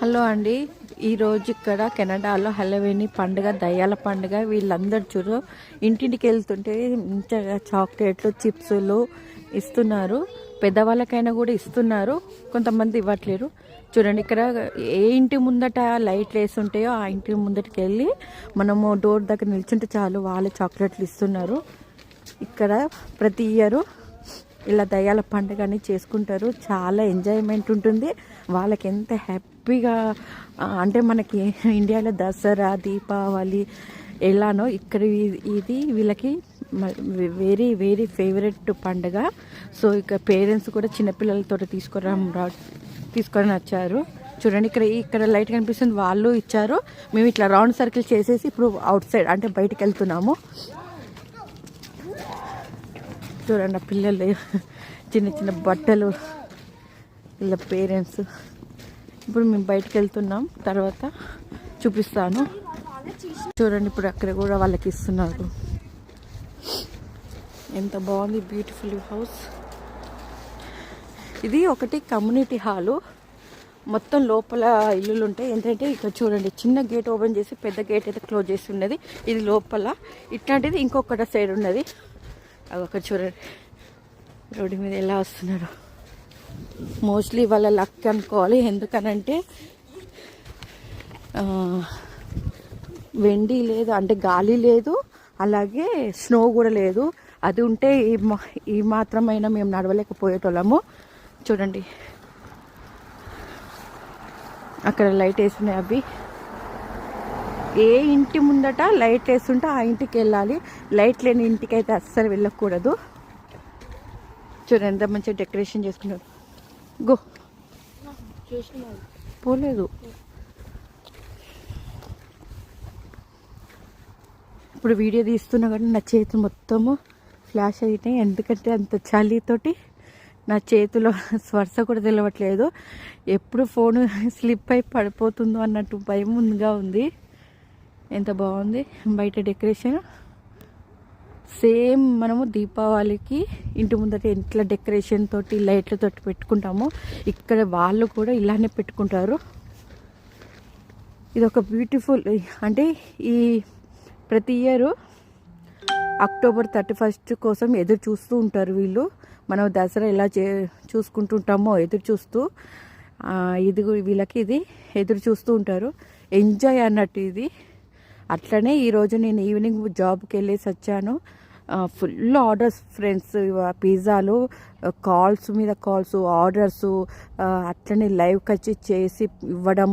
Hello అండి, ఈరోజు ఇక్కడ కెనడాలో హలోవీన్ పండుగ, దయ్యాల పండుగ. వీళ్ళందరూ చూడు ఇంటింటికి వెళ్తుంటే ఇంతగా చాక్లెట్లు, చిప్సులు ఇస్తున్నారు. పెద్దవాళ్ళకైనా కూడా ఇస్తున్నారు, కొంతమంది ఇవ్వట్లేరు. చూడండి, ఇక్కడ ఏ ఇంటి ముందట లైట్లు వేసి ఉంటాయో ఆ ఇంటి ముందటికి వెళ్ళి మనము డోర్ దగ్గర నిల్చుంటే చాలు, వాళ్ళే చాక్లెట్లు ఇస్తున్నారు. ఇక్కడ ప్రతి ఇయరు ఇలా దయ్యాల పండుగని చేసుకుంటారు. చాలా ఎంజాయ్మెంట్ ఉంటుంది వాళ్ళకి. ఎంత హ్యాపీగా అంటే మనకి ఇండియాలో దసరా, దీపావళి ఎలానో ఇక్కడ ఇది వీళ్ళకి వెరీ వెరీ ఫేవరెట్ పండుగ. సో ఇక్కడ పేరెంట్స్ కూడా చిన్నపిల్లలతో తీసుకొని వచ్చారు. చూడండి, ఇక్కడ లైట్ కనిపిస్తుంది, వాళ్ళు ఇచ్చారు. మేము ఇట్లా రౌండ్ సర్కిల్ చేసేసి ఇప్పుడు అవుట్ సైడ్ అంటే బయటికి వెళ్తున్నాము. చూడండి, పిల్లలు చిన్న చిన్న బట్టలు, వీళ్ళ పేరెంట్స్. ఇప్పుడు మేము బయటకు వెళ్తున్నాం, తర్వాత చూపిస్తాను. చూడండి, ఇప్పుడు అక్కడ కూడా వాళ్ళకి ఇస్తున్నారు. ఎంత బాగుంది, బ్యూటిఫుల్ హౌస్. ఇది ఒకటి కమ్యూనిటీ హాలు. మొత్తం లోపల ఇల్లులు ఉంటాయి. ఏంటంటే ఇక్కడ చూడండి, చిన్న గేట్ ఓపెన్ చేసి పెద్ద గేట్ అయితే క్లోజ్ చేసి ఉన్నది. ఇది లోపల. ఇట్లాంటిది ఇంకొకటి సైడ్ ఉన్నది. అది ఒకటి చూడండి, రోడ్డు మీద ఎలా వస్తున్నారు. మోస్ట్లీ వాళ్ళ లక్ అనుకోవాలి. ఎందుకనంటే వెండి లేదు, అంటే గాలి లేదు, అలాగే స్నో కూడా లేదు. అది ఉంటే ఈ మాత్రమైనా మేము నడవలేకపోయేటోళ్ళము. చూడండి, అక్కడ లైట్ వేస్తున్నాయి. అవి ఏ ఇంటి ముందట లైట్ వేస్తుంటే ఆ ఇంటికి వెళ్ళాలి. లైట్ లేని ఇంటికి అయితే అస్సలు వెళ్ళకూడదు. చూడండి, ఎంత మంచిగా డెకరేషన్ చేసుకున్నారు. గో పోలేదు. ఇప్పుడు వీడియో తీస్తున్నా కానీ నా చేతులు మొత్తము ఫ్లాష్ అయినాయి. ఎందుకంటే అంత చలితోటి నా చేతిలో స్పర్శ కూడా తెలియట్లేదు. ఎప్పుడు ఫోన్ స్లిప్ అయి పడిపోతుందో అన్నట్టు భయం ముందుగా ఉంది. ఎంత బాగుంది బయట డెకరేషన్. సేమ్ మనము దీపావళికి ఇంటి ముందట ఇంట్లో డెకరేషన్ తోటి లైట్లతోటి పెట్టుకుంటాము, ఇక్కడ వాళ్ళు కూడా ఇలానే పెట్టుకుంటారు. ఇది ఒక బ్యూటిఫుల్. అంటే ఈ ప్రతి ఇయర్ అక్టోబర్ 31 కోసం ఎదురు చూస్తూ ఉంటారు వీళ్ళు. మనం దసరా ఎలా చూసుకుంటుంటామో ఎదురు చూస్తూ ఇది వీళ్ళకి ఇది ఎదురు చూస్తూ ఉంటారు. ఎంజాయ్ అన్నట్టు ఇది. అట్లనే ఈరోజు నేను ఈవినింగ్ జాబ్కి వెళ్ళేసి వచ్చాను. ఫుల్ ఆర్డర్స్ ఫ్రెండ్స్, పిజ్జాలు, కాల్స్ మీద కాల్స్, ఆర్డర్స్, అట్లనే లైవ్కి వచ్చి చేసి ఇవ్వడం.